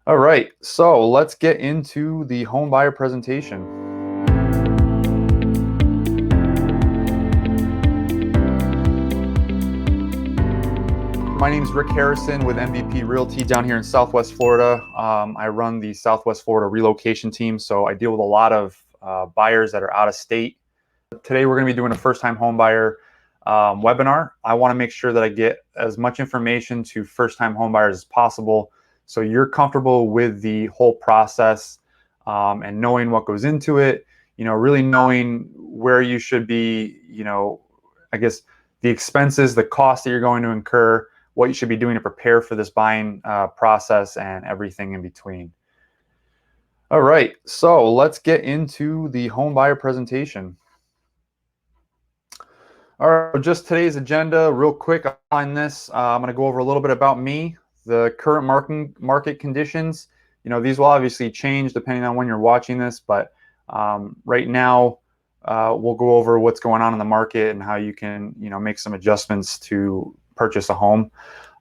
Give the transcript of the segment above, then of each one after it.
All right, so let's get into the home buyer presentation. My name is Rick Harrison with MVP Realty down here in Southwest Florida. I run the Southwest Florida relocation team, so I deal with a lot of buyers that are out of state. Today we're going to be doing a first-time home buyer webinar. I want to make sure that I get as much information to first-time home buyers as possible, so you're comfortable with the whole process and knowing what goes into it. Really knowing where you should be. I guess the expenses, the costs that you're going to incur, what you should be doing to prepare for this buying process, and everything in between. All right, so let's get into the home buyer presentation. All right, just today's agenda, real quick on this. I'm going to go over a little bit about me, the current market conditions. These will obviously change depending on when you're watching this, but right now we'll go over what's going on in the market and how you can, make some adjustments to purchase a home.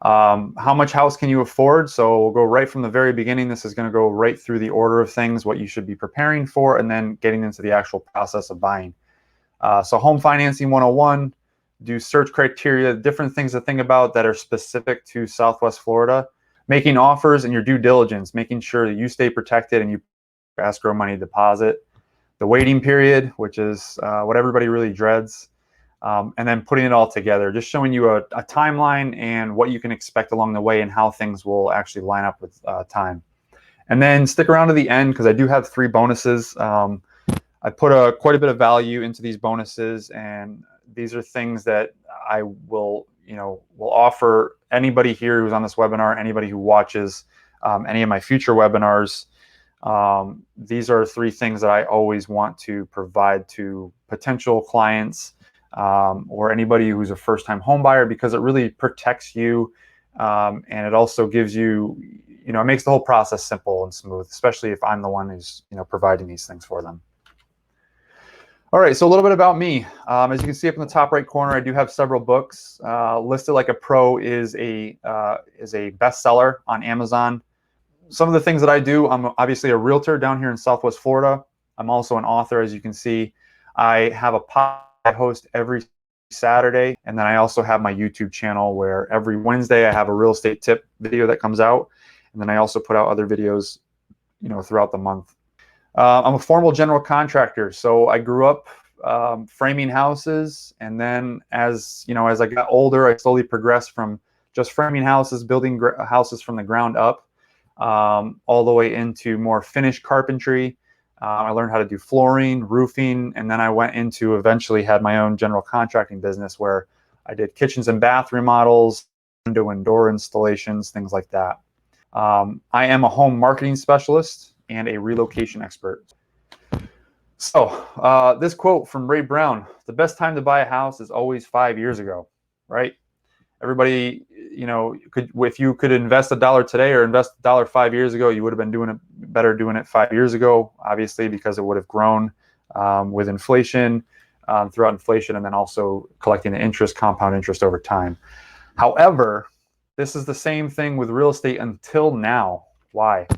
How much house can you afford? So we'll go right from the very beginning. This is going to go right through the order of things, what you should be preparing for, and then getting into the actual process of buying. So home financing 101, do search criteria, different things to think about that are specific to Southwest Florida. Making offers and your due diligence, making sure that you stay protected and you escrow money deposit. The waiting period, which is what everybody really dreads. And then putting it all together, just showing you a timeline and what you can expect along the way and how things will actually line up with time. And then stick around to the end because I do have 3 bonuses. I put quite a bit of value into these bonuses, and these are things that I will offer anybody here who's on this webinar, anybody who watches any of my future webinars. These are 3 things that I always want to provide to potential clients or anybody who's a first-time home buyer, because it really protects you, and it also gives you, it makes the whole process simple and smooth, especially if I'm the one who's providing these things for them. All right, so a little bit about me. As you can see up in the top right corner, I do have several books. Listed Like a Pro is a bestseller on Amazon. Some of the things that I do, I'm obviously a realtor down here in Southwest Florida. I'm also an author, as you can see. I have a podcast I host every Saturday, and then I also have my YouTube channel where every Wednesday I have a real estate tip video that comes out, and then I also put out other videos, throughout the month. I'm a formal general contractor, so I grew up framing houses, and then as I got older, I slowly progressed from just framing houses, building houses from the ground up, all the way into more finished carpentry. I learned how to do flooring, roofing, and then I went into eventually had my own general contracting business where I did kitchens and bath remodels, window and door installations, things like that. I am a home marketing specialist and a relocation expert. So this quote from Ray Brown: "The best time to buy a house is always 5 years ago," right? Everybody, if you could invest $1 today or invest $1 5 years ago, you would have been doing it better doing it 5 years ago, obviously, because it would have grown with inflation, throughout inflation, and then also collecting the interest, compound interest over time. However, this is the same thing with real estate until now. Why?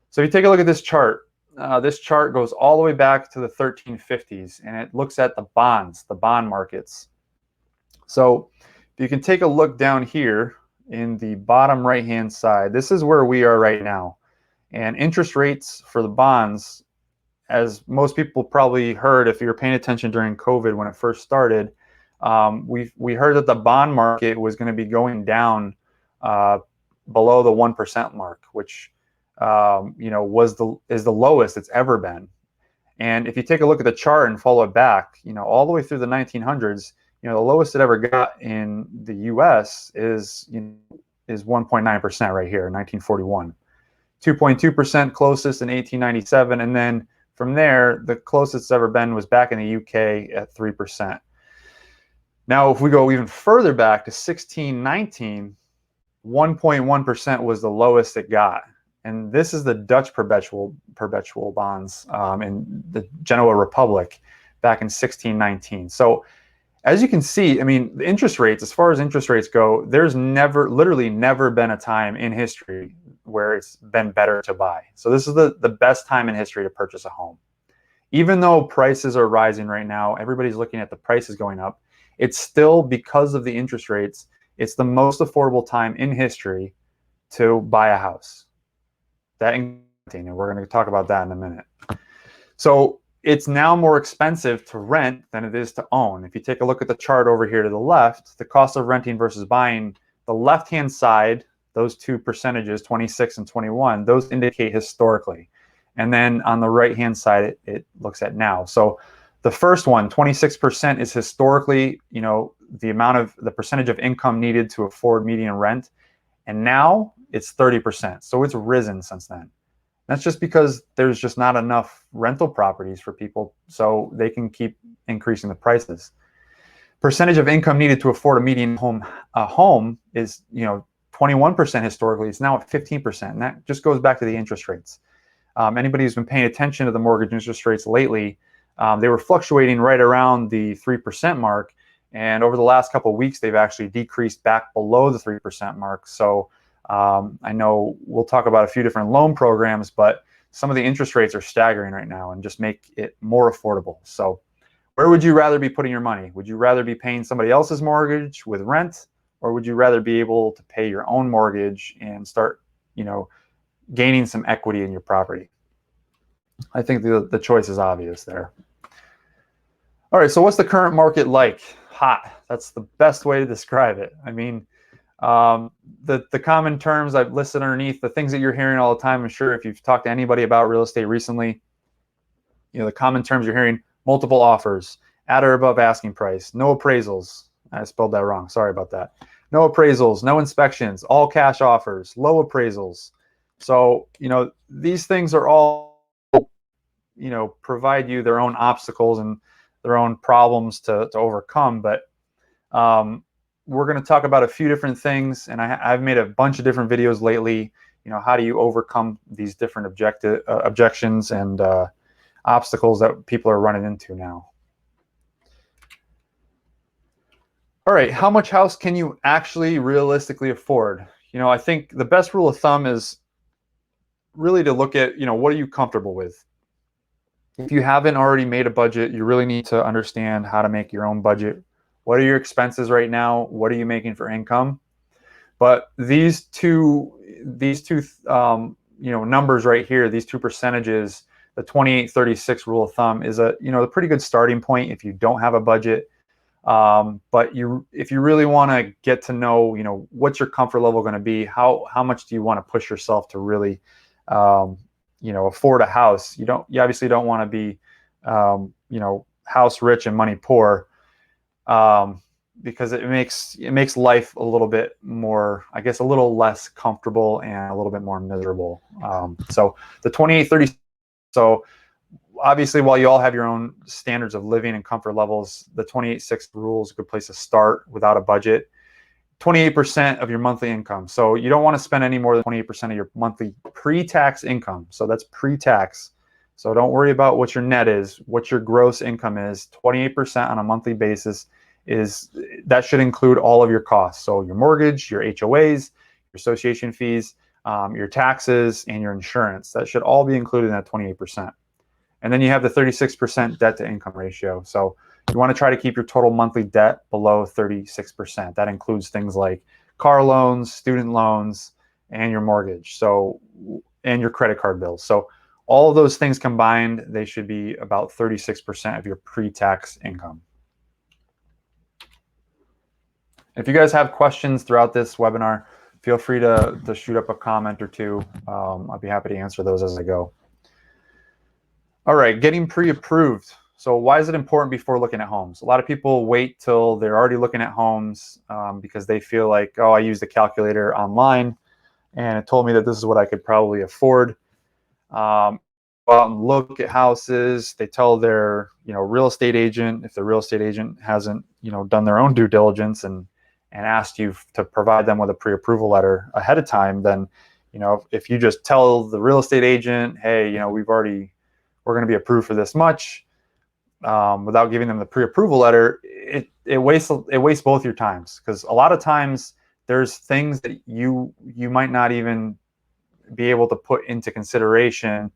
So if you take a look at this chart goes all the way back to the 1350s, and it looks at the bonds, the bond markets. So if you can take a look down here in the bottom right-hand side, this is where we are right now. And interest rates for the bonds, as most people probably heard if you were paying attention during COVID when it first started, we heard that the bond market was going to be going down below the 1% mark, which is the lowest it's ever been. And if you take a look at the chart and follow it back, all the way through the 1900s, the lowest it ever got in the U.S. is 1.9% right here in 1941, 2.2% closest in 1897, and then from there, the closest it's ever been was back in the UK at 3%. Now, if we go even further back to 1619, 1.1% was the lowest it got. And this is the Dutch perpetual bonds in the Genoa Republic back in 1619. So as you can see, I mean, the interest rates, as far as interest rates go, there's literally never been a time in history where it's been better to buy. So this is the best time in history to purchase a home. Even though prices are rising right now, everybody's looking at the prices going up. It's still, because of the interest rates, it's the most affordable time in history to buy a house. And we're going to talk about that in a minute. So it's now more expensive to rent than it is to own. If you take a look at the chart over here to the left, the cost of renting versus buying, the left-hand side, those two percentages, 26 and 21, those indicate historically. And then on the right-hand side, it looks at now. So the first one, 26%, is historically, the percentage of income needed to afford median rent. And now it's 30%. So it's risen since then. That's just because there's just not enough rental properties for people, so they can keep increasing the prices. Percentage of income needed to afford a median home is 21% historically. It's now at 15%, and that just goes back to the interest rates. Anybody who's been paying attention to the mortgage interest rates lately, they were fluctuating right around the 3% mark, and over the last couple of weeks, they've actually decreased back below the 3% mark. So I know we'll talk about a few different loan programs, but some of the interest rates are staggering right now and just make it more affordable. So where would you rather be putting your money? Would you rather be paying somebody else's mortgage with rent, or would you rather be able to pay your own mortgage and start, gaining some equity in your property? I think the choice is obvious there. All right, so what's the current market like? Hot. That's the best way to describe it. I mean, the common terms I've listed underneath, the things that you're hearing all the time, I'm sure if you've talked to anybody about real estate recently, the common terms you're hearing: multiple offers, at or above asking price, no appraisals. I spelled that wrong. Sorry about that. No appraisals, no inspections, all cash offers, low appraisals. So, these things are all, provide you their own obstacles and their own problems to overcome. But we're going to talk about a few different things, and I've made a bunch of different videos lately. How do you overcome these different objections and obstacles that people are running into now? All right, how much house can you actually realistically afford? I think the best rule of thumb is really to look at, what are you comfortable with? If you haven't already made a budget, you really need to understand how to make your own budget. What are your expenses right now? What are you making for income? But these two numbers right here, these two percentages, the 28-36 rule of thumb is a pretty good starting point if you don't have a budget. But if you really want to get to know, what's your comfort level going to be, how much do you want to push yourself to really, afford a house? You obviously don't want to be, house rich and money poor, because it makes life a little bit more, I guess, a little less comfortable and a little bit more miserable. So the 28-30. So obviously, while you all have your own standards of living and comfort levels, the 28-6 rule is a good place to start without a budget. 28% of your monthly income. So you don't want to spend any more than 28% of your monthly pre-tax income. So that's pre-tax. So don't worry about what your net is, what your gross income is. 28% on a monthly basis that should include all of your costs. So your mortgage, your HOAs, your association fees, your taxes, and your insurance. That should all be included in that 28%. And then you have the 36% debt to income ratio. So you want to try to keep your total monthly debt below 36%. That includes things like car loans, student loans, and your mortgage. And your credit card bills. So all of those things combined, they should be about 36% of your pre-tax income. If you guys have questions throughout this webinar, feel free to shoot up a comment or two. I'll be happy to answer those as I go. All right, getting pre-approved. So why is it important before looking at homes? A lot of people wait till they're already looking at homes because they feel like, oh, I used the calculator online and it told me that this is what I could probably afford. Go out and look at houses. They tell their real estate agent, if the real estate agent hasn't done their own due diligence and asked you to provide them with a pre-approval letter ahead of time, then if you just tell the real estate agent, hey, we're going to be approved for this much, without giving them the pre-approval letter, it wastes both your times, because a lot of times there's things that you might not even be able to put into consideration,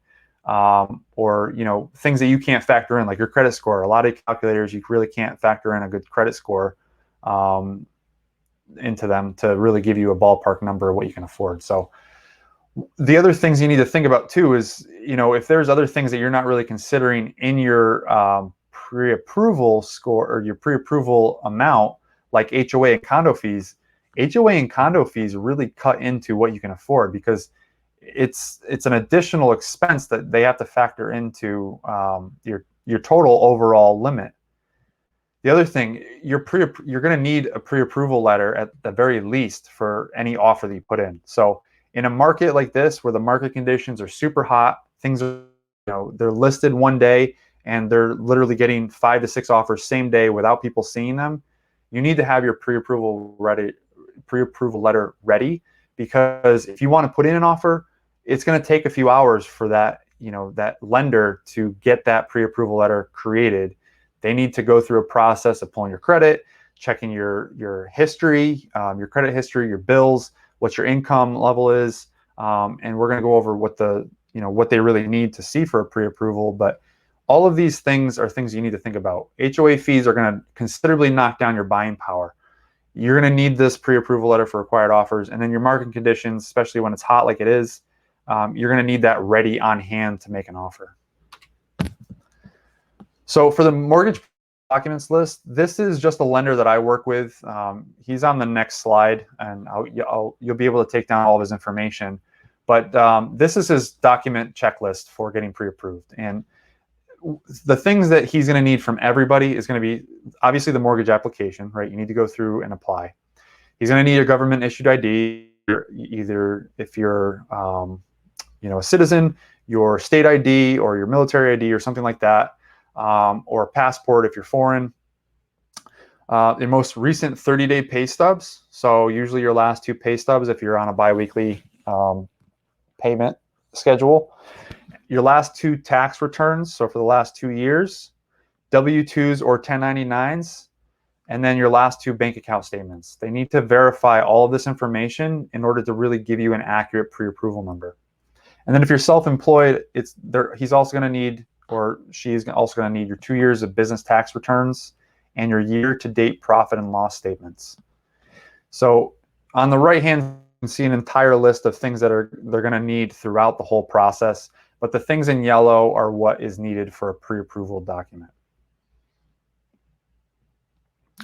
or things that you can't factor in, like your credit score. A lot of calculators, you really can't factor in a good credit score into them to really give you a ballpark number of what you can afford. So the other things you need to think about too is, if there's other things that you're not really considering in your pre-approval score or your pre-approval amount, like HOA and condo fees. HOA and condo fees really cut into what you can afford, because it's an additional expense that they have to factor into your total overall limit. The other thing, you're going to need a pre-approval letter at the very least for any offer that you put in. So in a market like this, where the market conditions are super hot, things are, they're listed one day and they're literally getting 5 to 6 offers same day without people seeing them, you need to have your pre-approval letter ready, because if you want to put in an offer, it's going to take a few hours for that, that lender to get that pre-approval letter created. They need to go through a process of pulling your credit, checking your history, your credit history, your bills, what your income level is, and we're going to go over what what they really need to see for a pre-approval. But all of these things are things you need to think about. HOA fees are going to considerably knock down your buying power. You're going to need this pre-approval letter for required offers, and then your market conditions, especially when it's hot like it is, you're going to need that ready on hand to make an offer. So for the mortgage documents list, this is just a lender that I work with. He's on the next slide, and you'll be able to take down all of his information. But this is his document checklist for getting pre-approved. And the things that he's going to need from everybody is going to be obviously the mortgage application, right? You need to go through and apply. He's going to need a government issued ID, either if you're a citizen, your state ID or your military ID or something like that, or a passport if you're foreign. Your most recent 30-day pay stubs. So usually your last 2 pay stubs if you're on a biweekly payment schedule. Your last 2 tax returns, so for the last 2 years, W-2s or 1099s, and then your last 2 bank account statements. They need to verify all of this information in order to really give you an accurate pre-approval number. And then if you're self-employed, he's also going to need, or she's also going to need, your 2 years of business tax returns and your year-to-date profit and loss statements. So on the right hand, you can see an entire list of things that they're going to need throughout the whole process. But the things in yellow are what is needed for a pre-approval document.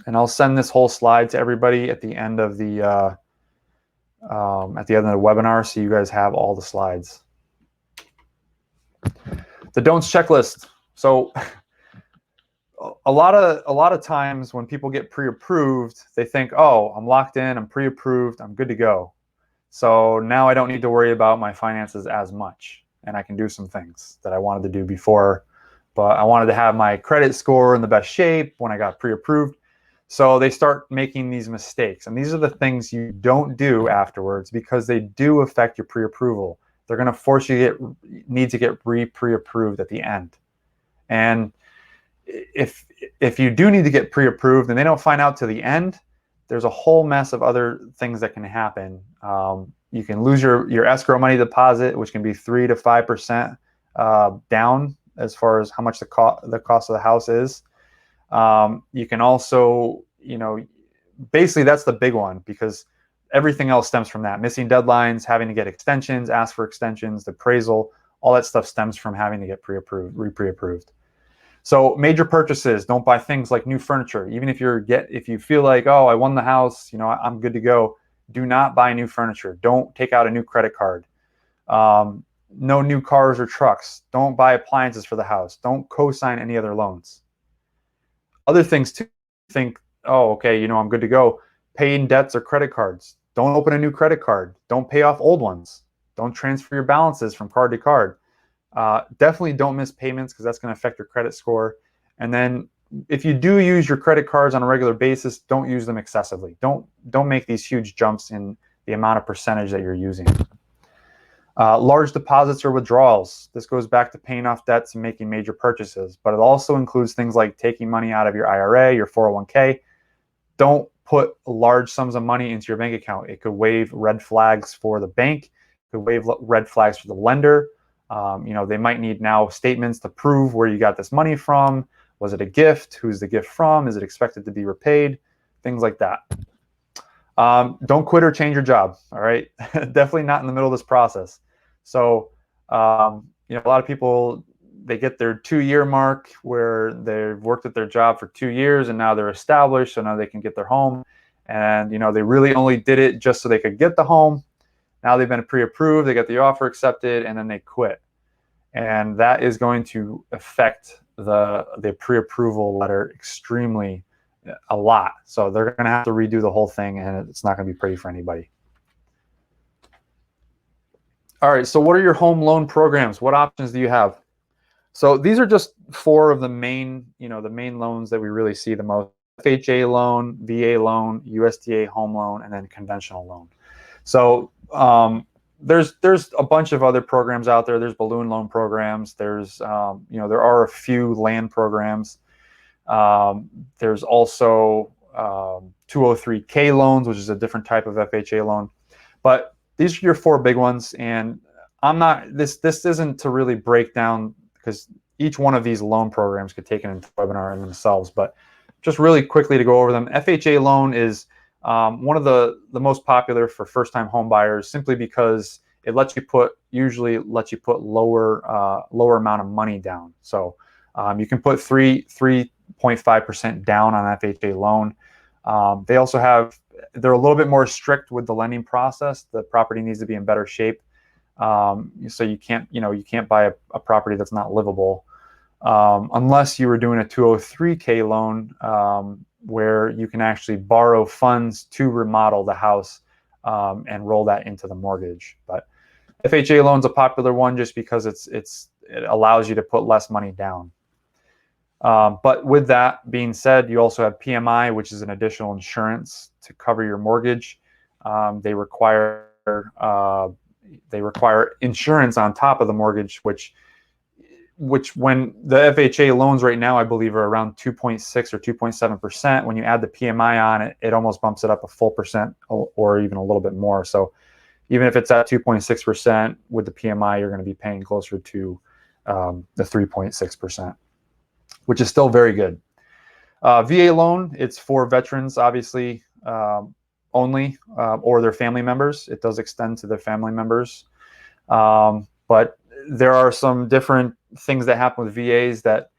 And I'll send this whole slide to everybody at the end of the webinar, so you guys have all the slides. The don'ts checklist. So a lot of times when people get pre-approved, they think, oh, I'm locked in, I'm pre-approved, I'm good to go. So now I don't need to worry about my finances as much, and I can do some things that I wanted to do before, but I wanted to have my credit score in the best shape when I got pre-approved. So they start making these mistakes, and these are the things you don't do afterwards, because they do affect your pre-approval. They're going to force you to need to get pre-approved at the end. And if you do need to get pre-approved and they don't find out to the end, there's a whole mess of other things that can happen. You can lose your escrow money deposit, which can be 3 to 5% down as far as how much the cost of the house is. You can also, basically that's the big one, because everything else stems from that. Missing deadlines, having to get extensions, ask for extensions, the appraisal, all that stuff stems from having to get pre-approved. So major purchases, don't buy things like new furniture. Even if you feel like, oh, I won the house, I'm good to go, do not buy new furniture. Don't take out a new credit card. No new cars or trucks. Don't buy appliances for the house. Don't co-sign any other loans. Other things too, think, oh, okay, I'm good to go. Paying debts or credit cards. Don't open a new credit card. Don't pay off old ones. Don't transfer your balances from card to card. Definitely don't miss payments, because that's going to affect your credit score. And then if you do use your credit cards on a regular basis, don't use them excessively. Don't make these huge jumps in the amount of percentage that you're using. Large deposits or withdrawals. This goes back to paying off debts and making major purchases, but it also includes things like taking money out of your IRA, your 401k. Don't put large sums of money into your bank account. It could wave red flags for the bank, could wave red flags for the lender. They might need now statements to prove where you got this money from. Was it a gift? Who's the gift from? Is it expected to be repaid? Things like that. Don't quit or change your job. All right, definitely not in the middle of this process. So a lot of people, they get their 2-year mark where they've worked at their job for 2 years and now they're established, so now they can get their home. And they really only did it just so they could get the home. Now they've been pre-approved, they get the offer accepted, and then they quit. And that is going to affect the pre-approval letter extremely a lot. So they're going to have to redo the whole thing, and it's not going to be pretty for anybody. All right, so what are your home loan programs? What options do you have? So these are just 4 of the main, the main loans that we really see the most: FHA loan, VA loan, USDA home loan, and then conventional loan. So there's a bunch of other programs out there. There's balloon loan programs. There's there are a few land programs. There's also 203K loans, which is a different type of FHA loan. But these are your 4 big ones, and I'm not, this isn't to really break down, because each one of these loan programs could take an entire webinar in themselves, but just really quickly to go over them. FHA loan is one of the most popular for first-time home buyers, simply because it usually lets you put lower amount of money down. So you can put 3.5% down on FHA loan. They also they're a little bit more strict with the lending process. The property needs to be in better shape. So you can't buy a property that's not livable, unless you were doing a 203K loan, where you can actually borrow funds to remodel the house and roll that into the mortgage. But FHA loan's a popular one just because it allows you to put less money down. But with that being said, you also have PMI, which is an additional insurance to cover your mortgage. They require insurance on top of the mortgage, which when the FHA loans right now, I believe, are around 2.6 or 2.7%. When you add the PMI on it, it almost bumps it up a full percent or even a little bit more. So even if it's at 2.6% with the PMI, you're going to be paying closer to the 3.6%, which is still very good. VA loan, it's for veterans, obviously, only, or their family members. It does extend to their family members. But there are some different things that happen with VAs that,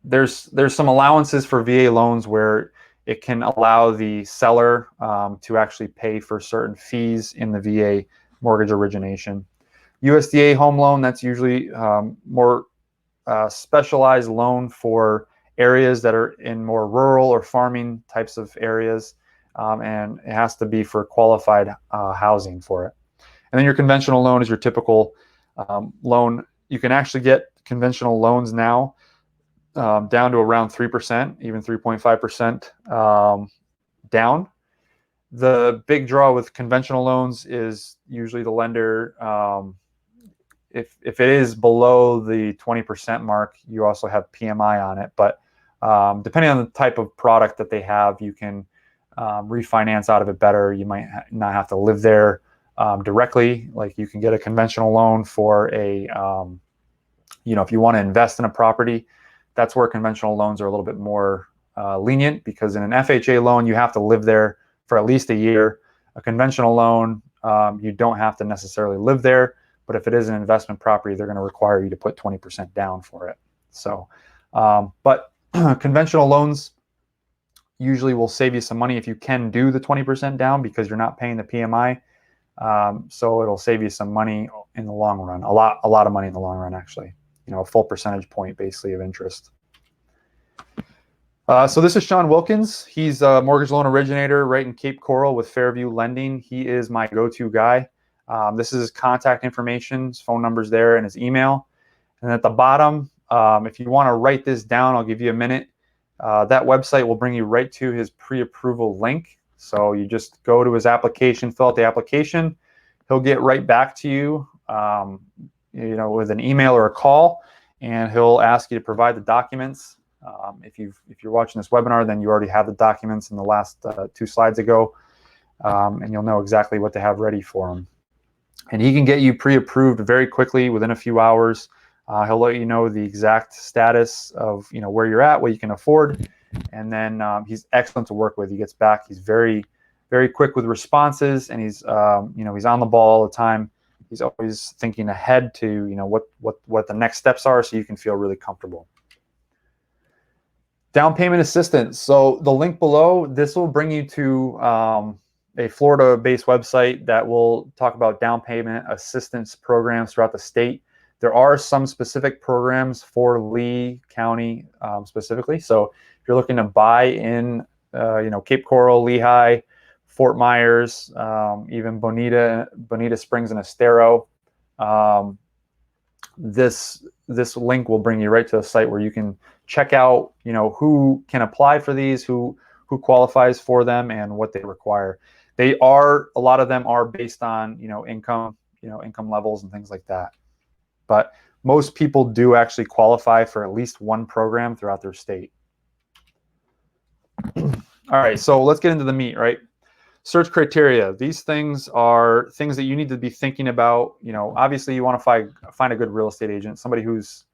there's some allowances for VA loans where it can allow the seller to actually pay for certain fees in the VA mortgage origination. USDA home loan, that's usually more specialized loan for areas that are in more rural or farming types of areas, and it has to be for qualified housing for it. And then your conventional loan is your typical loan. You can actually get conventional loans now down to around 3%, even 3.5% down. The big draw with conventional loans is usually the lender, if it is below the 20% mark, you also have PMI on it. But depending on the type of product that they have, you can refinance out of it better. You might not have to live there directly. Like, you can get a conventional loan for a, if you want to invest in a property. That's where conventional loans are a little bit more lenient, because in an FHA loan, you have to live there for at least a year. A conventional loan, you don't have to necessarily live there, but if it is an investment property, they're going to require you to put 20% down for it. So, but conventional loans usually will save you some money if you can do the 20% down, because you're not paying the PMI. So it'll save you some money in the long run, a lot of money in the long run, actually. A full percentage point basically of interest. So this is Sean Wilkins. He's a mortgage loan originator right in Cape Coral with Fairview Lending. He is my go-to guy. This is his contact information, his phone number's there, and his email. And at the bottom, if you want to write this down, I'll give you a minute. That website will bring you right to his pre-approval link. So you just go to his application, fill out the application. He'll get right back to you, with an email or a call, and he'll ask you to provide the documents. If you're watching this webinar, then you already have the documents in the last 2 slides ago. and you'll know exactly what to have ready for him. And he can get you pre-approved very quickly within a few hours. He'll let you know the exact status of where you're at, what you can afford, and then he's excellent to work with. He gets back. He's very, very quick with responses, and he's he's on the ball all the time. He's always thinking ahead to what the next steps are, so you can feel really comfortable. Down payment assistance. So the link below, this will bring you to a Florida-based website that will talk about down payment assistance programs throughout the state. There are some specific programs for Lee County specifically. So if you're looking to buy in, Cape Coral, Lehigh, Fort Myers, even Bonita Springs and Estero, this link will bring you right to a site where you can check out, who can apply for these, who qualifies for them, and what they require. A lot of them are based on, income levels and things like that. But most people do actually qualify for at least one program throughout their state. All right, so let's get into the meat, right? Search criteria. These things are things that you need to be thinking about. Obviously you want to find a good real estate agent, somebody who's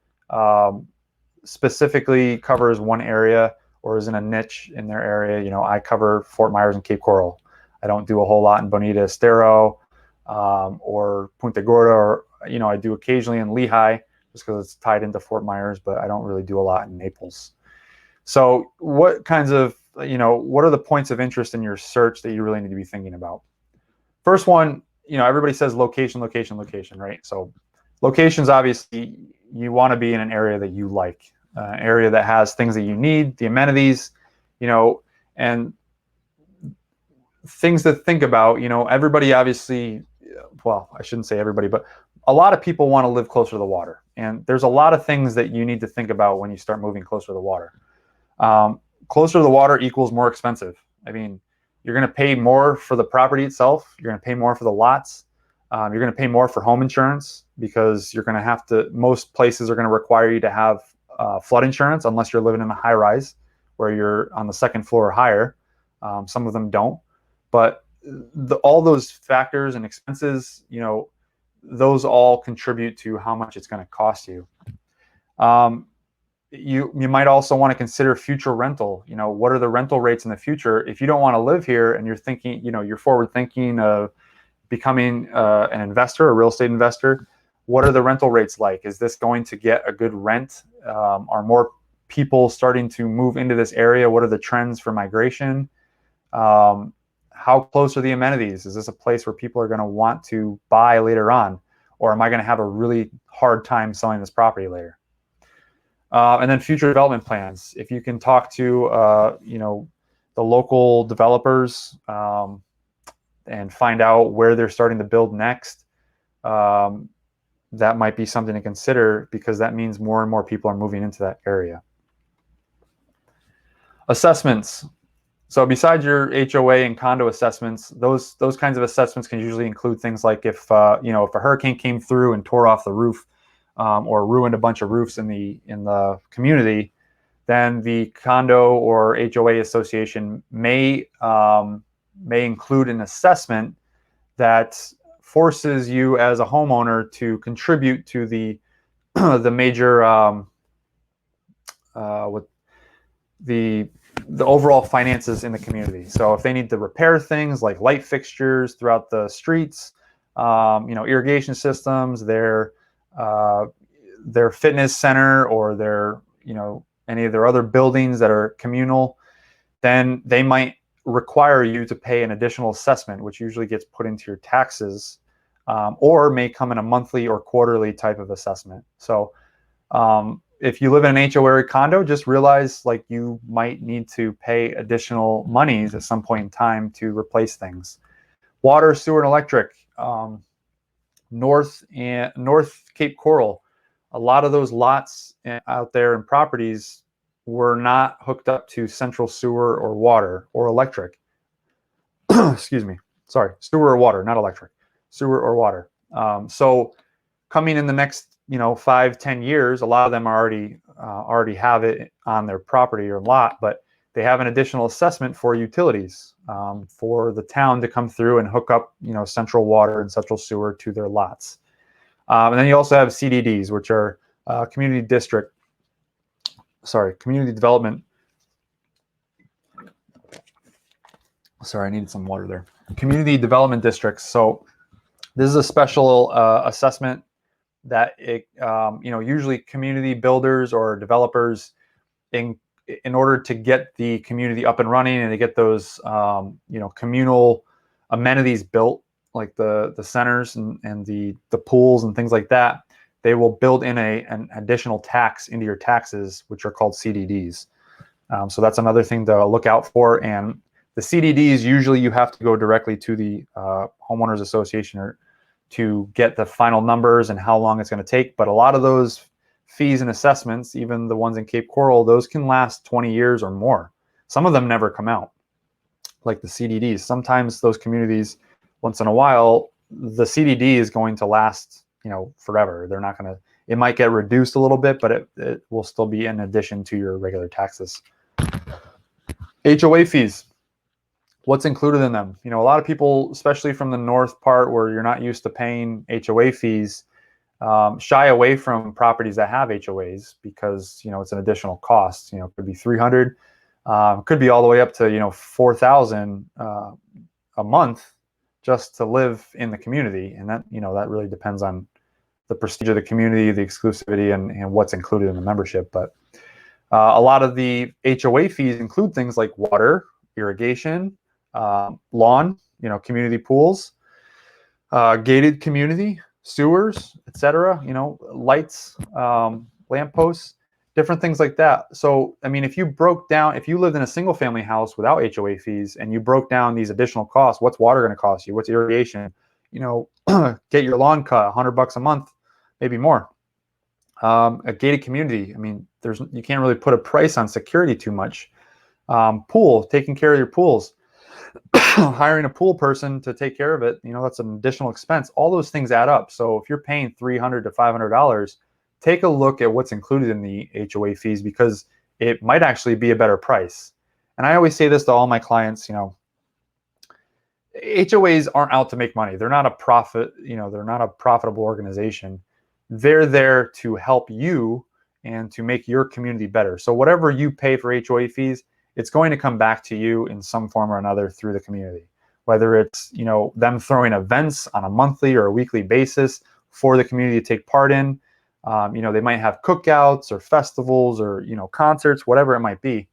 specifically covers one area or is in a niche in their area. I cover Fort Myers and Cape Coral. I don't do a whole lot in Bonita Estero or Punta Gorda, or I do occasionally in Lehigh just because it's tied into Fort Myers, but I don't really do a lot in Naples. So what kinds of what are the points of interest in your search that you really need to be thinking about? First one, everybody says location, location, location, right? So locations, obviously, you want to be in an area that you like, an area that has things that you need, the amenities, and things to think about. Everybody obviously, well, I shouldn't say everybody, but a lot of people want to live closer to the water. And there's a lot of things that you need to think about when you start moving closer to the water. Closer to the water equals more expensive. I mean, you're going to pay more for the property itself. You're going to pay more for the lots. You're going to pay more for home insurance because you're going to have to, most places are going to require you to have flood insurance unless you're living in a high rise where you're on the second floor or higher. Some of them don't. But all those factors and expenses, those all contribute to how much it's going to cost you. You might also want to consider future rental. What are the rental rates in the future? If you don't want to live here and you're thinking, you're forward thinking of becoming an investor, a real estate investor, what are the rental rates like? Is this going to get a good rent? Are more people starting to move into this area? What are the trends for migration? How close are the amenities? Is this a place where people are going to want to buy later on? Or am I going to have a really hard time selling this property later? And then future development plans. If you can talk to the local developers and find out where they're starting to build next, that might be something to consider because that means more and more people are moving into that area. Assessments. So besides your HOA and condo assessments, those kinds of assessments can usually include things like if a hurricane came through and tore off the roof, or ruined a bunch of roofs in the community, then the condo or HOA association may include an assessment that forces you as a homeowner to contribute to the the major the overall finances in the community. So if they need to repair things like light fixtures throughout the streets, irrigation systems, their fitness center, or their any of their other buildings that are communal, then they might require you to pay an additional assessment, which usually gets put into your taxes, or may come in a monthly or quarterly type of assessment. So if you live in an HOA or condo, just realize like you might need to pay additional monies at some point in time to replace things. Water, sewer, and electric. North Cape Coral, a lot of those lots out there and properties were not hooked up to central sewer or water or electric. Excuse me. Sorry, sewer or water, not electric. Sewer or water. So coming in the next 5-10 years, a lot of them already have it on their property or lot, but they have an additional assessment for utilities, for the town to come through and hook up, central water and central sewer to their lots. And then you also have CDDs, which are community development. Sorry, I needed some water there. Community development districts. So this is a special assessment that usually community builders or developers, in order to get the community up and running and to get those communal amenities built, like the centers and the pools and things like that, they will build in an additional tax into your taxes, which are called CDDs. So that's another thing to look out for. And the CDDs, usually you have to go directly to the homeowners association or to get the final numbers and how long it's going to take. But a lot of those fees and assessments, even the ones in Cape Coral, those can last 20 years or more. Some of them never come out, like the CDDs. Sometimes those communities, once in a while, the CDD is going to last, forever. They're not going to, it might get reduced a little bit, but it will still be in addition to your regular taxes. HOA fees. What's included in them? A lot of people, especially from the north part where you're not used to paying HOA fees, shy away from properties that have HOAs because it's an additional cost. It could be $300, could be all the way up to $4,000 a month just to live in the community, and that that really depends on the prestige of the community, the exclusivity, and what's included in the membership. But a lot of the HOA fees include things like water, irrigation, lawn, community pools, gated community, sewers, etc. Lights, lampposts, different things like that. So, I mean, if you lived in a single family house without HOA fees and you broke down these additional costs, what's water going to cost you? What's irrigation? Get your lawn cut, $100 a month, maybe more. A gated community, I mean, you can't really put a price on security too much. Pool, taking care of your pools. Hiring a pool person to take care of it, that's an additional expense. All those things add up. So if you're paying $300 to $500, take a look at what's included in the HOA fees, because it might actually be a better price. And I always say this to all my clients, HOAs aren't out to make money. They're not a profit, they're not a profitable organization. They're there to help you and to make your community better. So whatever you pay for HOA fees, it's going to come back to you in some form or another through the community, whether it's them throwing events on a monthly or a weekly basis for the community to take part in. They might have cookouts or festivals or concerts, whatever it might be.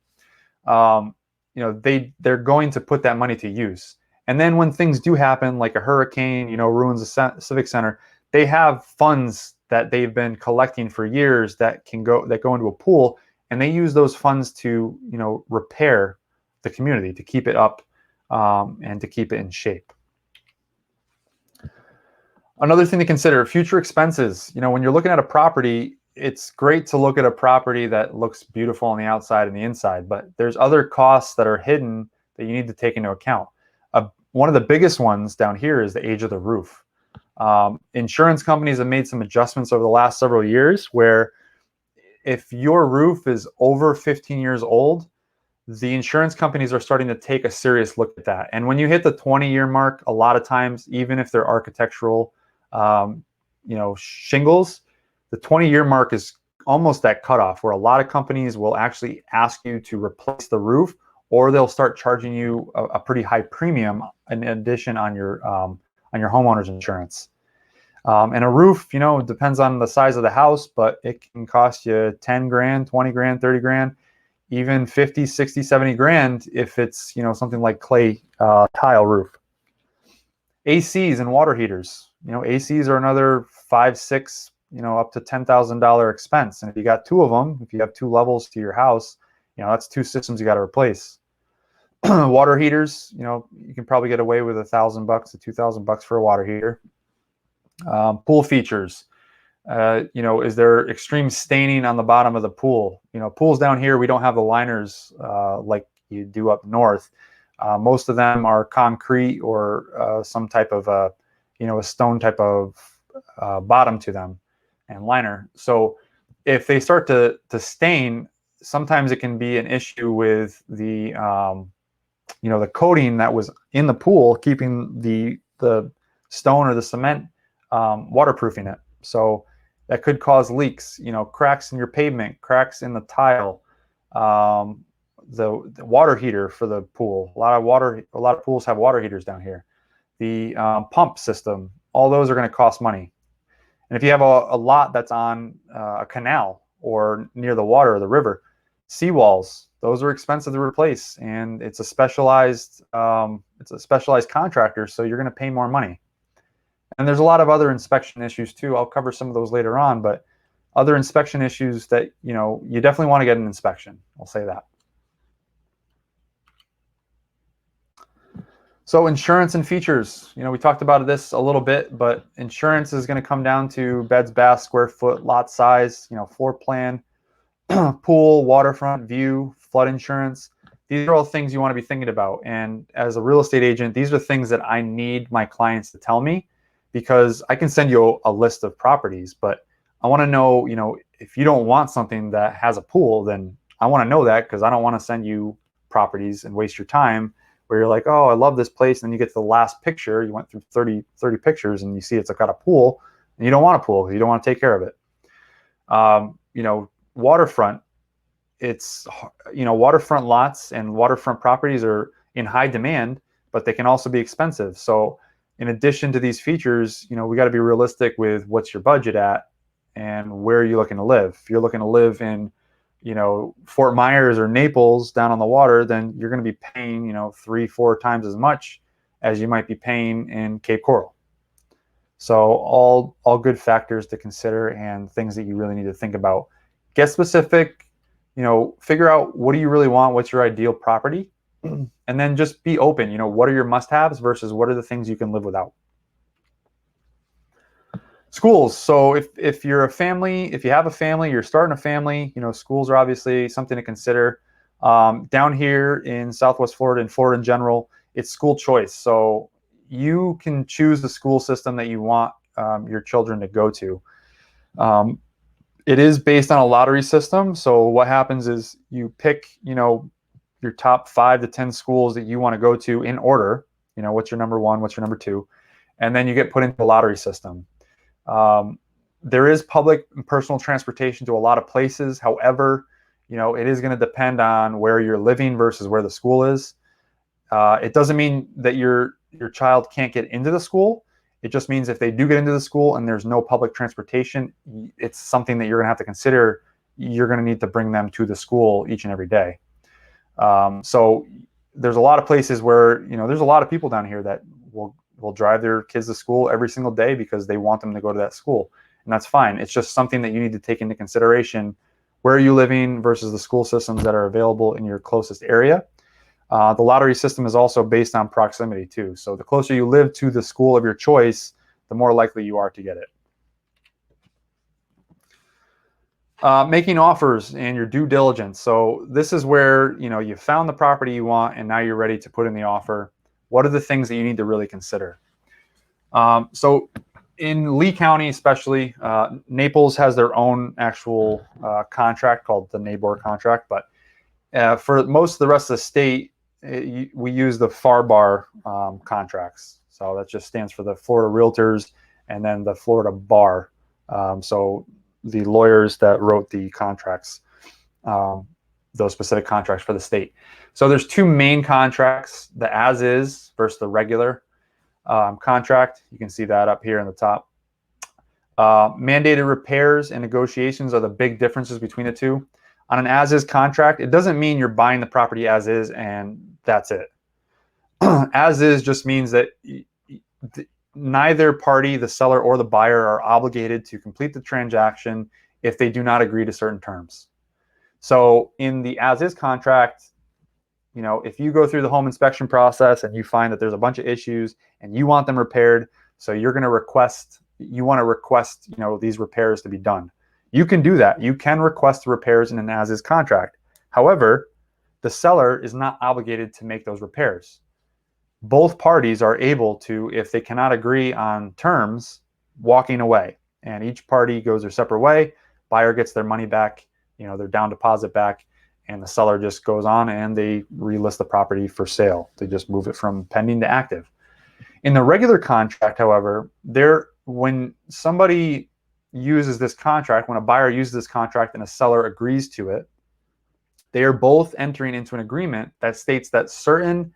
They're going to put that money to use. And then when things do happen, like a hurricane, ruins a civic center, they have funds that they've been collecting for years that go into a pool. And they use those funds to, repair the community, to keep it up and to keep it in shape. Another thing to consider, future expenses. When you're looking at a property, it's great to look at a property that looks beautiful on the outside and the inside, but there's other costs that are hidden that you need to take into account. One of the biggest ones down here is the age of the roof. Insurance companies have made some adjustments over the last several years where if your roof is over 15 years old, the insurance companies are starting to take a serious look at that. And when you hit the 20-year mark, a lot of times, even if they're architectural, shingles, the 20-year mark is almost that cutoff where a lot of companies will actually ask you to replace the roof, or they'll start charging you a pretty high premium in addition on your homeowner's insurance. And a roof, depends on the size of the house, but it can cost you 10 grand, 20 grand, 30 grand, even 50, 60, 70 grand if it's, something like clay tile roof. ACs and water heaters. ACs are another 5, 6, up to $10,000 expense. And if you got 2 of them, if you have 2 levels to your house, that's 2 systems you got to replace. Water heaters, you can probably get away with $1,000 to $2,000 for a water heater. Pool features. Is there extreme staining on the bottom of the pool? Pools down here, we don't have the liners like you do up north. Most of them are concrete or some type of a stone type of bottom to them and liner. So if they start to stain, sometimes it can be an issue with the the coating that was in the pool, keeping the stone or the cement waterproofing it. So that could cause leaks, cracks in your pavement, cracks in the tile, the water heater for the pool. A lot of pools have water heaters down here. The pump system, all those are going to cost money. And if you have a lot that's on a canal or near the water or the river, seawalls, those are expensive to replace, and it's a specialized contractor, so you're going to pay more money. And there's a lot of other inspection issues too. I'll cover some of those later on, but other inspection issues that you definitely want to get an inspection. I'll say that. So insurance and features, we talked about this a little bit, but insurance is going to come down to beds, baths, square foot, lot size, floor plan, pool, waterfront view, flood insurance. These are all things you want to be thinking about. And as a real estate agent, these are things that I need my clients to tell me, because I can send you a list of properties, but I want to know, if you don't want something that has a pool, then I want to know that, because I don't want to send you properties and waste your time where you're like, oh, I love this place. And then you get to the last picture, you went through 30 pictures and you see it's got a pool, and you don't want a pool. You don't want to take care of it. Waterfront, it's, waterfront lots and waterfront properties are in high demand, but they can also be expensive. So in addition to these features, we got to be realistic with what's your budget at and where you're looking to live. If you're looking to live in, Fort Myers or Naples down on the water, then you're going to be paying, 3-4 times as much as you might be paying in Cape Coral. So all good factors to consider and things that you really need to think about. Get specific, figure out what do you really want, what's your ideal property, and then just be open. What are your must-haves versus what are the things you can live without. Schools. So if you're a family, if you have a family, you're starting a family, schools are obviously something to consider. Down here in Southwest Florida and Florida in general, it's school choice. So you can choose the school system that you want your children to go to. It is based on a lottery system. So what happens is you pick, your top 5 to 10 schools that you want to go to in order. What's your number 1, what's your number 2, and then you get put into the lottery system. There is public and personal transportation to a lot of places. However, it is going to depend on where you're living versus where the school is. It doesn't mean that your child can't get into the school. It just means if they do get into the school and there's no public transportation, it's something that you're going to have to consider. You're going to need to bring them to the school each and every day. So there's a lot of places where, there's a lot of people down here that will drive their kids to school every single day because they want them to go to that school. And that's fine. It's just something that you need to take into consideration. Where are you living versus the school systems that are available in your closest area? The lottery system is also based on proximity too. So the closer you live to the school of your choice, the more likely you are to get it. Making offers and your due diligence. So this is where, you found the property you want and now you're ready to put in the offer. What are the things that you need to really consider? So in Lee County, especially, Naples has their own actual contract called the NABOR contract. But for most of the rest of the state, we use the FAR-BAR contracts. So that just stands for the Florida Realtors and then the Florida Bar. So the lawyers that wrote the contracts, those specific contracts for the state. So there's 2 main contracts, the as-is versus the regular contract. You can see that up here in the top. Mandated repairs and negotiations are the big differences between the two. On an as-is contract, it doesn't mean you're buying the property as is and that's it. As-is just means that neither party, the seller or the buyer, are obligated to complete the transaction if they do not agree to certain terms. So in the as-is contract, if you go through the home inspection process and you find that there's a bunch of issues and you want them repaired, so you want to request, these repairs to be done. You can do that. You can request the repairs in an as-is contract. However, the seller is not obligated to make those repairs. Both parties are able to, if they cannot agree on terms, walking away, and each party goes their separate way. Buyer gets their money back, their down deposit back, and the seller just goes on and they relist the property for sale. They just move it from pending to active. In the regular contract, however, when somebody uses this contract, when a buyer uses this contract and a seller agrees to it, they are both entering into an agreement that states that certain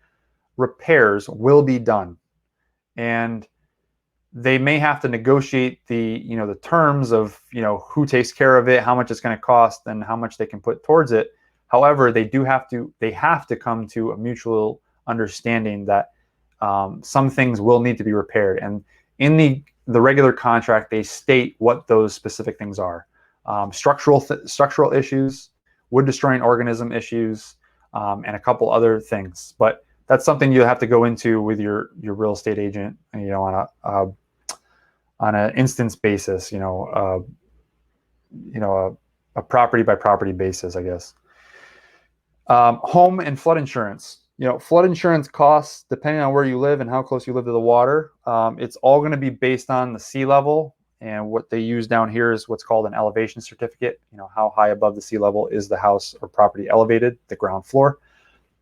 repairs will be done. And they may have to negotiate the terms of who takes care of it, how much it's going to cost, and how much they can put towards it. However, they have to come to a mutual understanding that some things will need to be repaired. And in the regular contract, they state what those specific things are: structural issues, wood destroying organism issues, and a couple other things. But that's something you have to go into with your real estate agent, on an instance basis, a property by property basis, I guess. Home and flood insurance. Flood insurance costs, depending on where you live and how close you live to the water, it's all going to be based on the sea level. And what they use down here is what's called an elevation certificate. How high above the sea level is the house or property elevated, the ground floor.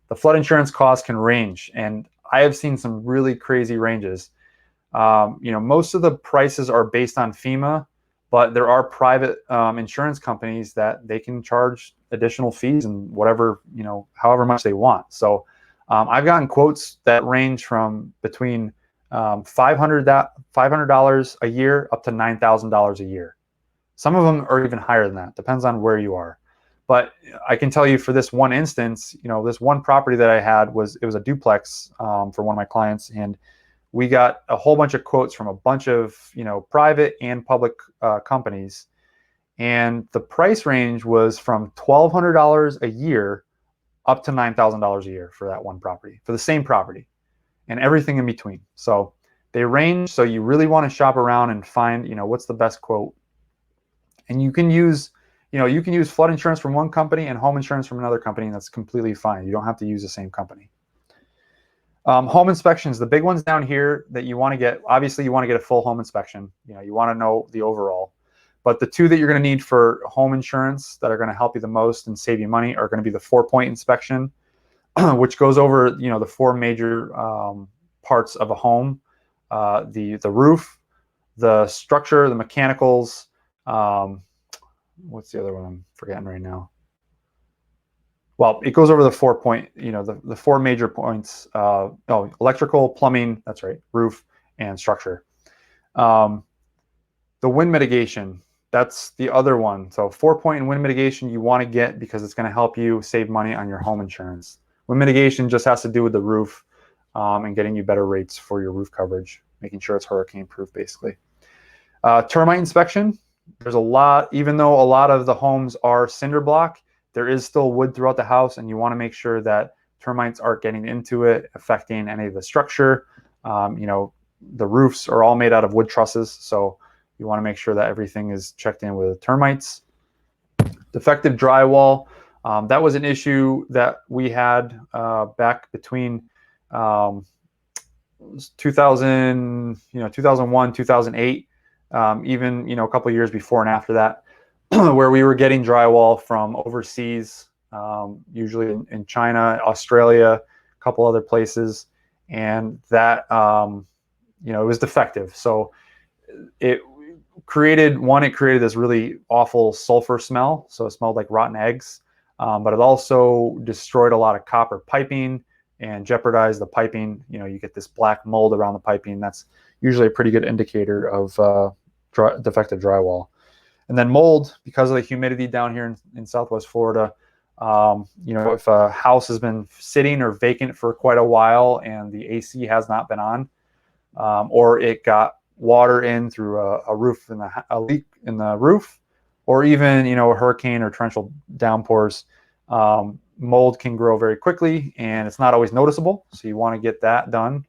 The flood insurance costs can range, and I have seen some really crazy ranges. Most of the prices are based on FEMA, but there are private insurance companies that they can charge additional fees and whatever, however much they want. So I've gotten quotes that range from between $500 a year up to $9,000 a year. Some of them are even higher than that. Depends on where you are. But I can tell you, for this one instance, this one property that I had was a duplex for one of my clients, and we got a whole bunch of quotes from a bunch of private and public companies, and the price range was from $1,200 a year up to $9,000 a year for that one property, for the same property, and everything in between. So they range. So you really want to shop around and find what's the best quote. And you can use flood insurance from one company and home insurance from another company, and that's completely fine. You don't have to use the same company. Home inspections, the big ones down here that you want to get, obviously you want to get a full home inspection. You want to know the overall. But the two that you're going to need for home insurance that are going to help you the most and save you money are going to be the 4-point inspection, which goes over the 4 major parts of a home: the roof, the structure, the mechanicals. What's the other one I'm forgetting right now? Well, it goes over the 4-point, the 4 major points. Electrical, plumbing, that's right, roof, and structure. The wind mitigation, that's the other one. So 4-point and wind mitigation you want to get because it's going to help you save money on your home insurance. Wind mitigation just has to do with the roof and getting you better rates for your roof coverage, making sure it's hurricane proof, basically. Termite inspection. There's a lot, even though a lot of the homes are cinder block, there is still wood throughout the house, and you want to make sure that termites aren't getting into it, affecting any of the structure. The roofs are all made out of wood trusses, so you want to make sure that everything is checked in with termites. Defective drywall. That was an issue that we had back between 2001, 2008. Even a couple of years before and after that, where we were getting drywall from overseas, usually in China, Australia, a couple other places, and that it was defective. So it created this really awful sulfur smell. So it smelled like rotten eggs, but it also destroyed a lot of copper piping and jeopardized the piping. You get this black mold around the piping. That's usually a pretty good indicator of defective drywall. And then mold, because of the humidity down here in Southwest Florida, if a house has been sitting or vacant for quite a while and the AC has not been on, or it got water in through a leak in the roof, or even a hurricane or torrential downpours, mold can grow very quickly and it's not always noticeable. So you want to get that done.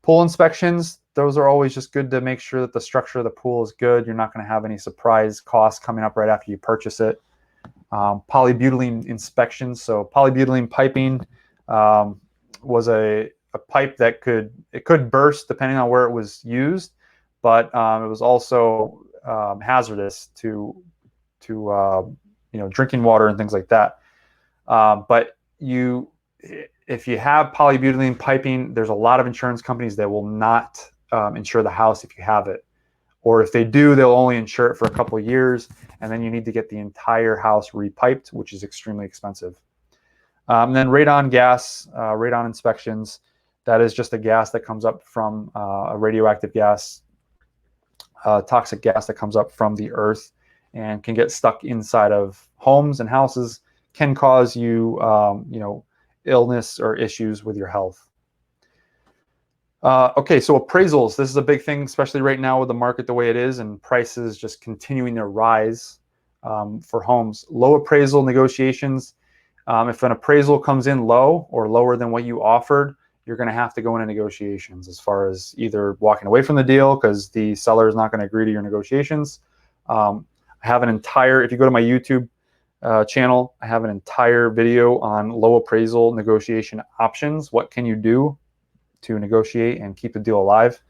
Pool inspections, those are always just good to make sure that the structure of the pool is good. You're not going to have any surprise costs coming up right after you purchase it. Polybutylene inspections. So polybutylene piping was a pipe that could burst depending on where it was used, but it was also hazardous to drinking water and things like that. But if you have polybutylene piping, there's a lot of insurance companies that will not insure the house if you have it. Or if they do, they'll only insure it for a couple of years, and then you need to get the entire house repiped, which is extremely expensive. And then radon gas, radon inspections, that is just a gas that comes up from a radioactive gas, toxic gas that comes up from the earth and can get stuck inside of homes and houses, can cause you, illness or issues with your health. Okay, so appraisals. This is a big thing, especially right now with the market the way it is and prices just continuing to rise for homes. Low appraisal negotiations. If an appraisal comes in low or lower than what you offered, you're going to have to go into negotiations as far as either walking away from the deal because the seller is not going to agree to your negotiations. I have an entire, if you go to my YouTube channel, I have an entire video on low appraisal negotiation options. What can you do to negotiate and keep the deal alive?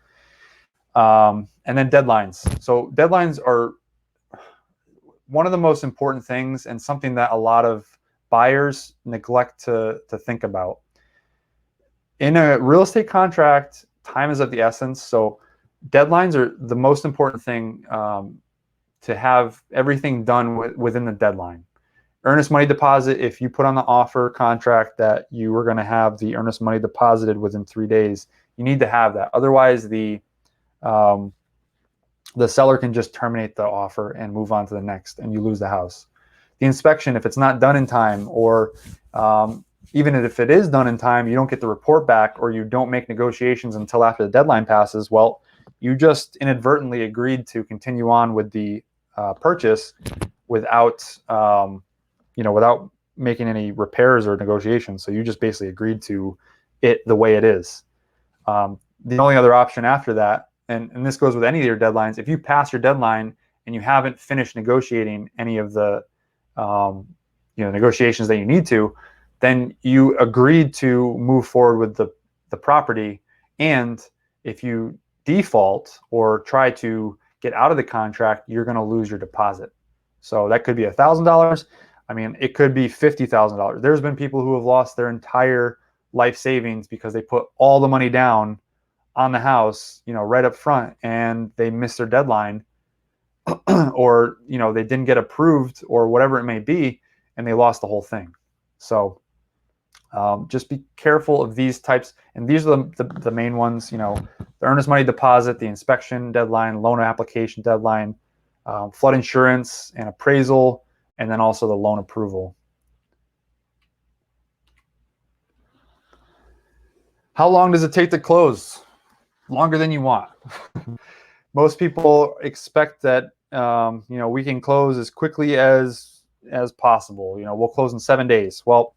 And then deadlines. So deadlines are one of the most important things and something that a lot of buyers neglect to think about. In a real estate contract, time is of the essence. So deadlines are the most important thing, to have everything done within the deadline. Earnest money deposit, if you put on the offer contract that you were going to have the earnest money deposited within 3 days, you need to have that. Otherwise, the seller can just terminate the offer and move on to the next, and you lose the house. The inspection, if it's not done in time, or even if it is done in time, you don't get the report back, or you don't make negotiations until after the deadline passes, well, you just inadvertently agreed to continue on with the purchase without without making any repairs or negotiations. So you just basically agreed to it the way it is. The only other option after that, and this goes with any of your deadlines, if you pass your deadline and you haven't finished negotiating any of the negotiations that you need to, then you agreed to move forward with the property. And if you default or try to get out of the contract, you're going to lose your deposit. So that could be $1,000. I mean, it could be $50,000. There's been people who have lost their entire life savings because they put all the money down on the house, right up front, and they missed their deadline, or they didn't get approved, or whatever it may be, and they lost the whole thing. So just be careful of these types, and these are the main ones. The earnest money deposit, the inspection deadline, loan application deadline, flood insurance and appraisal, and then also the loan approval. How long does it take to close? Longer than you want. Most people expect that we can close as quickly as possible. We'll close in 7 days. Well,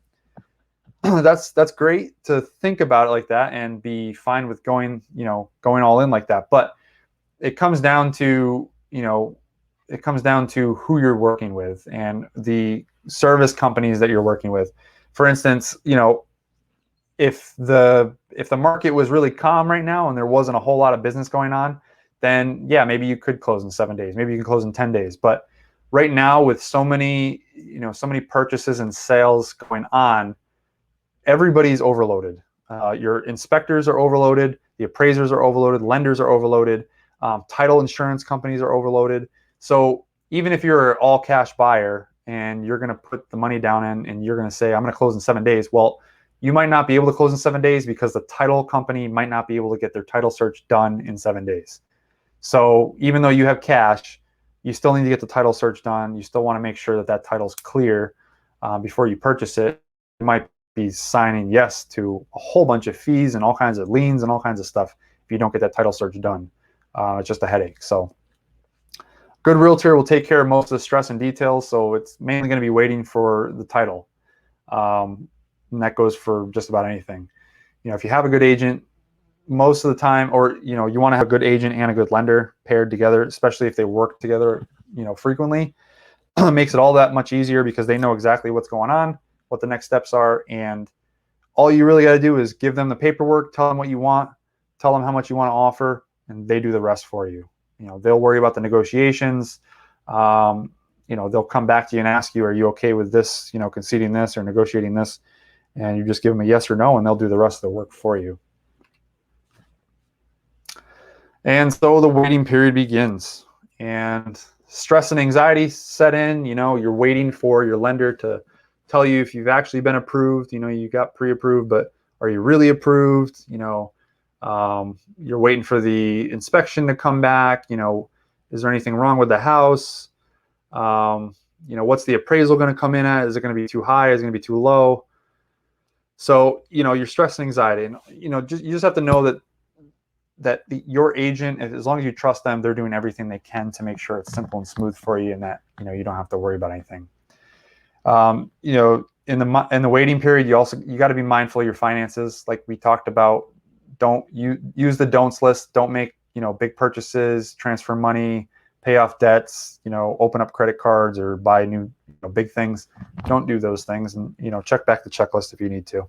that's great to think about it like that and be fine with going all in like that. But it comes down to who you're working with and the service companies that you're working with. For instance, if the market was really calm right now and there wasn't a whole lot of business going on, then yeah, maybe you could close in 7 days. Maybe you can close in 10 days. But right now, with so many purchases and sales going on, everybody's overloaded. Your inspectors are overloaded. The appraisers are overloaded. Lenders are overloaded. Title insurance companies are overloaded. So even if you're an all cash buyer and you're going to put the money down in and you're going to say, I'm going to close in 7 days, well, you might not be able to close in 7 days because the title company might not be able to get their title search done in 7 days. So even though you have cash, you still need to get the title search done. You still want to make sure that title's clear before you purchase it. You might be signing yes to a whole bunch of fees and all kinds of liens and all kinds of stuff if you don't get that title search done. It's just a headache. So good realtor will take care of most of the stress and details. So it's mainly going to be waiting for the title. And that goes for just about anything. If you have a good agent, most of the time, or you want to have a good agent and a good lender paired together, especially if they work together, frequently, makes it all that much easier because they know exactly what's going on, what the next steps are, and all you really got to do is give them the paperwork, tell them what you want, tell them how much you want to offer, and they do the rest for you. They'll worry about the negotiations, they'll come back to you and ask you, are you okay with this, conceding this or negotiating this? And you just give them a yes or no, and they'll do the rest of the work for you. And so the waiting period begins, and stress and anxiety set in. You're waiting for your lender to tell you if you've actually been approved. You got pre-approved, but are you really approved? You're waiting for the inspection to come back. Is there anything wrong with the house? What's the appraisal going to come in at? Is it going to be too high? Is it going to be too low? So, your stress and anxiety, and, you just have to know that your agent, as long as you trust them, they're doing everything they can to make sure it's simple and smooth for you, and that, you don't have to worry about anything. In the waiting period, you got to be mindful of your finances. Like we talked about, don't use the don'ts list. Don't make, big purchases, transfer money, pay off debts, open up credit cards or buy new, big things. Don't do those things, and, check back the checklist if you need to.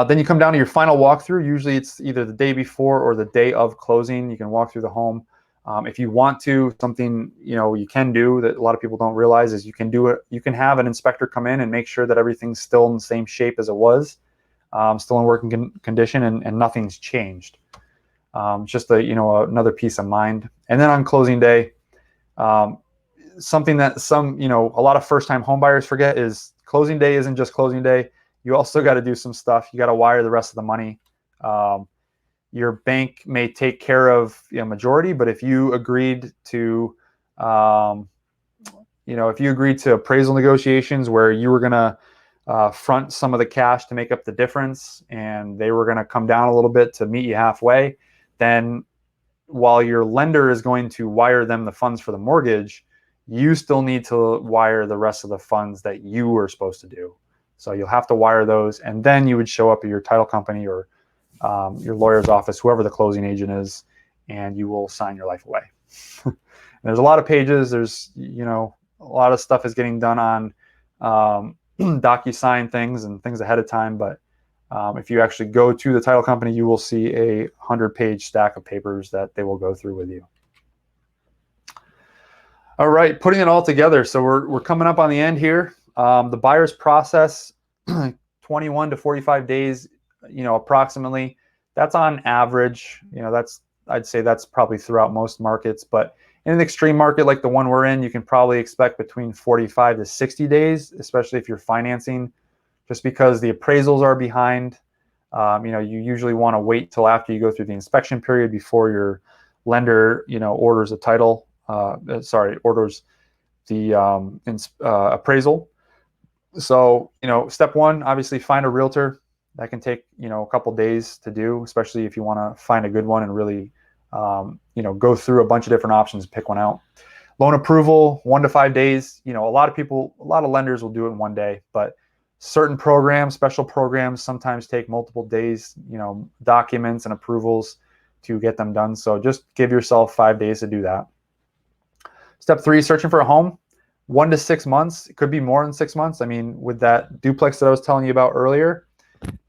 Then you come down to your final walkthrough. Usually it's either the day before or the day of closing. You can walk through the home. If you want to, something you can do that a lot of people don't realize is you can do it. You can have an inspector come in and make sure that everything's still in the same shape as it was, still in working condition, and nothing's changed. Just another peace of mind. And then on closing day, something that a lot of first-time home buyers forget is closing day isn't just closing day. You also got to do some stuff. You got to wire the rest of the money. Your bank may take care of majority, but if you agreed to, appraisal negotiations where you were gonna front some of the cash to make up the difference, and they were gonna come down a little bit to meet you halfway, then while your lender is going to wire them the funds for the mortgage, you still need to wire the rest of the funds that you were supposed to do. So you'll have to wire those, and then you would show up at your title company or your lawyer's office, whoever the closing agent is, and you will sign your life away. There's a lot of pages. There's, a lot of stuff is getting done on DocuSign things and things ahead of time. But if you actually go to the title company, you will see a 100-page stack of papers that they will go through with you. All right, putting it all together. So we're coming up on the end here. The buyer's process, 21 to 45 days, approximately. That's on average. I'd say that's probably throughout most markets. But in an extreme market like the one we're in, you can probably expect between 45 to 60 days, especially if you're financing, just because the appraisals are behind. You usually want to wait till after you go through the inspection period before your lender, orders a title. Orders the appraisal. So, step one, obviously find a realtor. That can take, a couple days to do, especially if you want to find a good one and really, go through a bunch of different options and pick one out. Loan approval, 1 to 5 days. A lot of lenders will do it in 1 day, but certain programs, special programs, sometimes take multiple days, documents and approvals to get them done. So just give yourself 5 days to do that. Step 3, searching for a home. 1 to 6 months. It could be more than 6 months. I mean, with that duplex that I was telling you about earlier,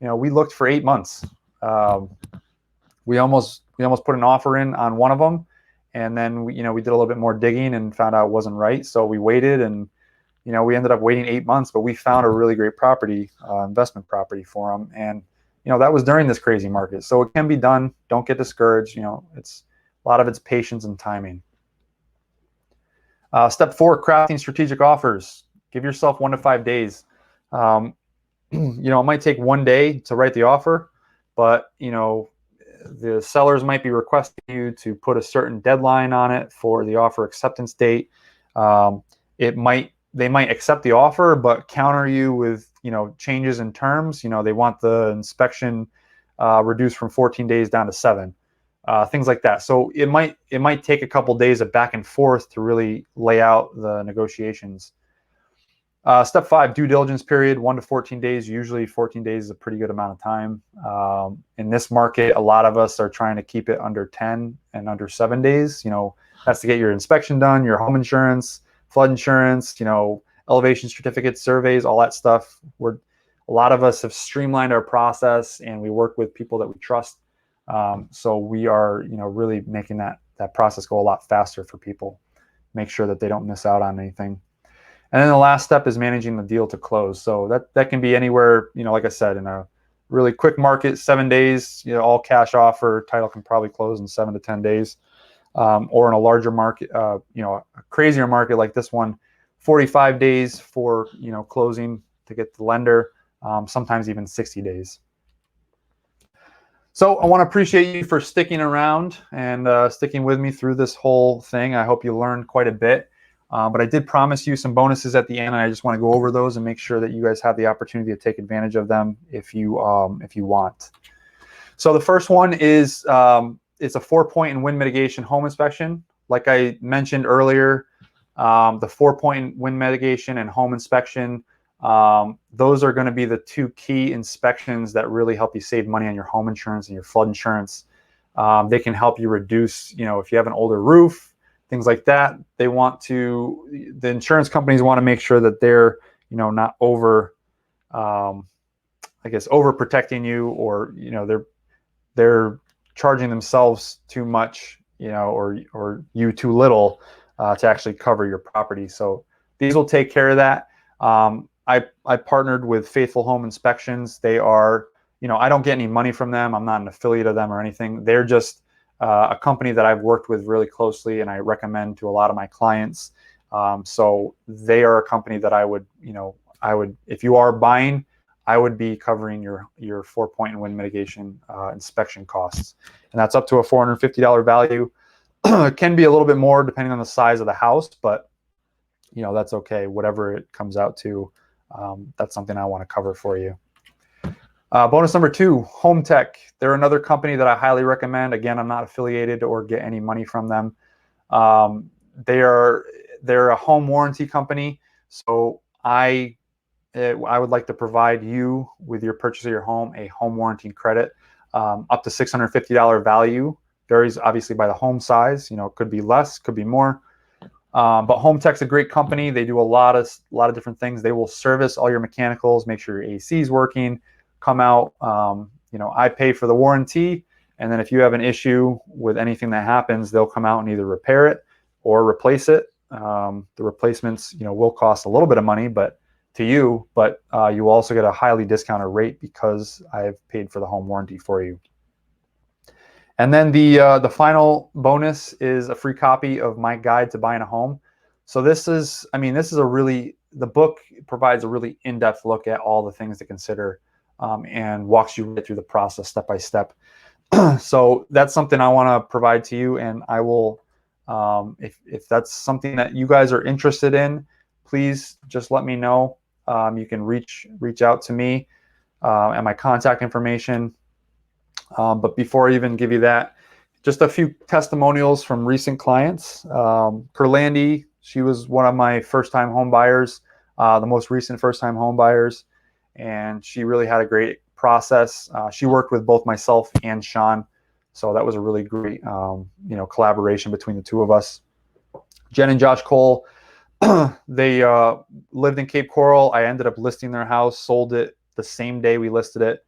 we looked for 8 months. We almost put an offer in on one of them, and then we did a little bit more digging and found out it wasn't right. So we waited, and we ended up waiting 8 months, but we found a really great property, investment property for them, and that was during this crazy market. So it can be done. Don't get discouraged. It's a lot of it's patience and timing. Step 4, crafting strategic offers. Give yourself 1 to 5 days. It might take 1 day to write the offer, but the sellers might be requesting you to put a certain deadline on it for the offer acceptance date. They might accept the offer, but counter you with changes in terms. They want the inspection reduced from 14 days down to 7. Things like that. So it might take a couple days of back and forth to really lay out the negotiations. Step 5, due diligence period, 1 to 14 days. Usually 14 days is a pretty good amount of time. In this market, a lot of us are trying to keep it under 10 and under 7 days. That's to get your inspection done, your home insurance, flood insurance, elevation certificates, surveys, all that stuff. A lot of us have streamlined our process, and we work with people that we trust. So we are, really making that process go a lot faster for people. make sure that they don't miss out on anything. And then the last step is managing the deal to close. So that can be anywhere, like I said, in a really quick market, 7 days, all cash offer, title can probably close in 7 to 10 days. Or in a larger market, a crazier market like this one, 45 days for, closing to get the lender, sometimes even 60 days. So I want to appreciate you for sticking around and sticking with me through this whole thing. I hope you learned quite a bit. But I did promise you some bonuses at the end, and I just want to go over those and make sure that you guys have the opportunity to take advantage of them if you want. So the first one is it's a 4-point and wind mitigation home inspection. Like I mentioned earlier, the 4-point wind mitigation and home inspection, those are going to be the two key inspections that really help you save money on your home insurance and your flood insurance. They can help you reduce, if you have an older roof, things like that. The insurance companies want to make sure that they're, not over protecting you, or, they're charging themselves too much, or you too little to actually cover your property. So these will take care of that. I partnered with Faithful Home Inspections. They are, I don't get any money from them. I'm not an affiliate of them or anything. They're just a company that I've worked with really closely, and I recommend to a lot of my clients. So they are a company that I would, if you are buying, I would be covering your 4-point and wind mitigation inspection costs. And that's up to a $450 value. It can be a little bit more depending on the size of the house, but that's okay. Whatever it comes out to, that's something I want to cover for you. Bonus number 2, Home Tech. They're another company that I highly recommend. Again, I'm not affiliated or get any money from them. They're a home warranty company. So I would like to provide you with your purchase of your home a home warranty credit, up to $650 value. Varies obviously by the home size. It could be less, could be more. But Home Tech's a great company. They do a lot of different things. They will service all your mechanicals, make sure your AC is working, come out. I pay for the warranty, and then if you have an issue with anything that happens, they'll come out and either repair it or replace it. The replacements, will cost a little bit of money, but you will also get a highly discounted rate because I've paid for the home warranty for you. And then the final bonus is a free copy of my guide to buying a home. So the book provides a really in-depth look at all the things to consider, and walks you right through the process step by step. So that's something I want to provide to you, and I will, if that's something that you guys are interested in, please just let me know. You can reach out to me and my contact information. But before I even give you that, just a few testimonials from recent clients. Kurlandi, she was one of my first-time home buyers, the most recent first-time home buyers, and she really had a great process. She worked with both myself and Sean, so that was a really great, collaboration between the two of us. Jen and Josh Cole, they lived in Cape Coral. I ended up listing their house, sold it the same day we listed it.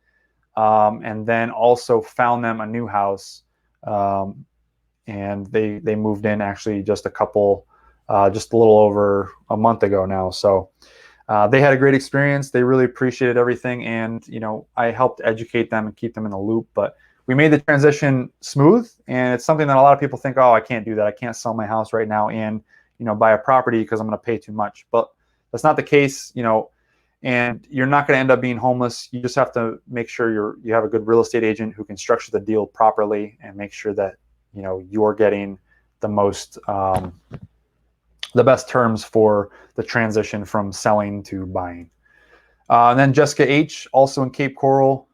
And then also found them a new house, and they moved in actually just a little over a month ago now. So they had a great experience. They really appreciated everything, and I helped educate them and keep them in the loop. But we made the transition smooth, and it's something that a lot of people think, oh, I can't do that. I can't sell my house right now and buy a property because I'm going to pay too much. But that's not the case. And you're not going to end up being homeless. You just have to make sure you have a good real estate agent who can structure the deal properly and make sure that you're getting the best terms for the transition from selling to buying. And then Jessica H, also in Cape Coral,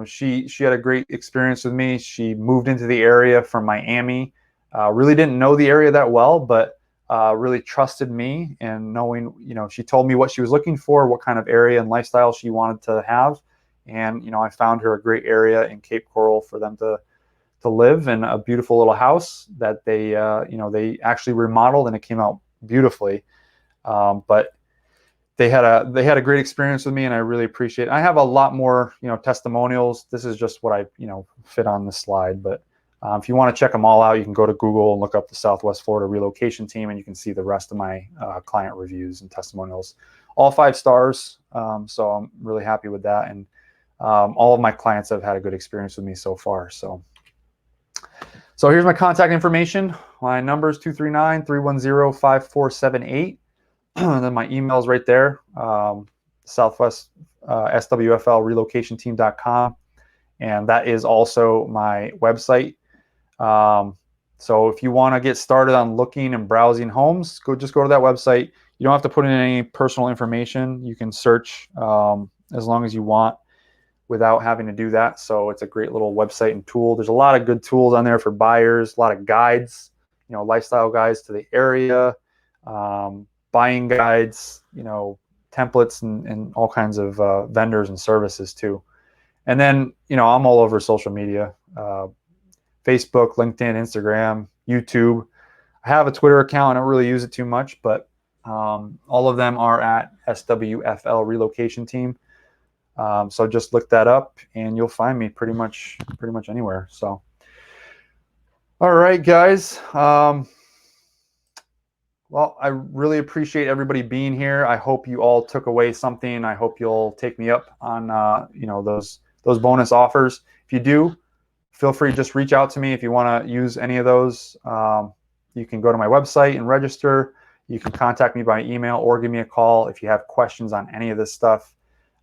she had a great experience with me. She moved into the area from Miami. Really didn't know the area that well, but really trusted me, and knowing, she told me what she was looking for, what kind of area and lifestyle she wanted to have. And, I found her a great area in Cape Coral for them to live in, a beautiful little house that they actually remodeled, and it came out beautifully. But they had a great experience with me, and I really appreciate it. I have a lot more, testimonials. This is just what I, fit on this slide, but If you want to check them all out, you can go to Google and look up the Southwest Florida Relocation Team, and you can see the rest of my client reviews and testimonials. All 5 stars, so I'm really happy with that. And all of my clients have had a good experience with me so far. So here's my contact information. My number is 239-310-5478. And then my email is right there, Southwest SWFL relocationteam.com. And that is also my website. So if you want to get started on looking and browsing homes, just go to that website. You don't have to put in any personal information. You can search as long as you want without having to do that. So it's a great little website and tool. There's a lot of good tools on there for buyers, a lot of guides, lifestyle guides to the area, buying guides, templates and all kinds of vendors and services too. And then, I'm all over social media, Facebook, LinkedIn, Instagram, YouTube. I have a Twitter account. I don't really use it too much, but all of them are at SWFL Relocation Team. So just look that up and you'll find me pretty much anywhere. So, all right, guys. Well, I really appreciate everybody being here. I hope you all took away something. I hope you'll take me up on those bonus offers. If you do, feel free to just reach out to me if you want to use any of those. You can go to my website and register. You can contact me by email or give me a call if you have questions on any of this stuff.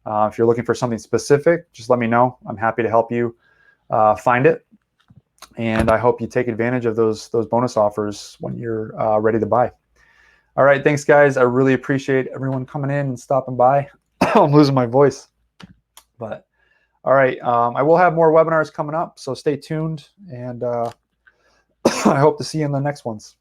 If you're looking for something specific, just let me know. I'm happy to help you find it. And I hope you take advantage of those bonus offers when you're ready to buy. All right, thanks, guys. I really appreciate everyone coming in and stopping by. I'm losing my voice. But all right, I will have more webinars coming up, so stay tuned. And I hope to see you in the next ones.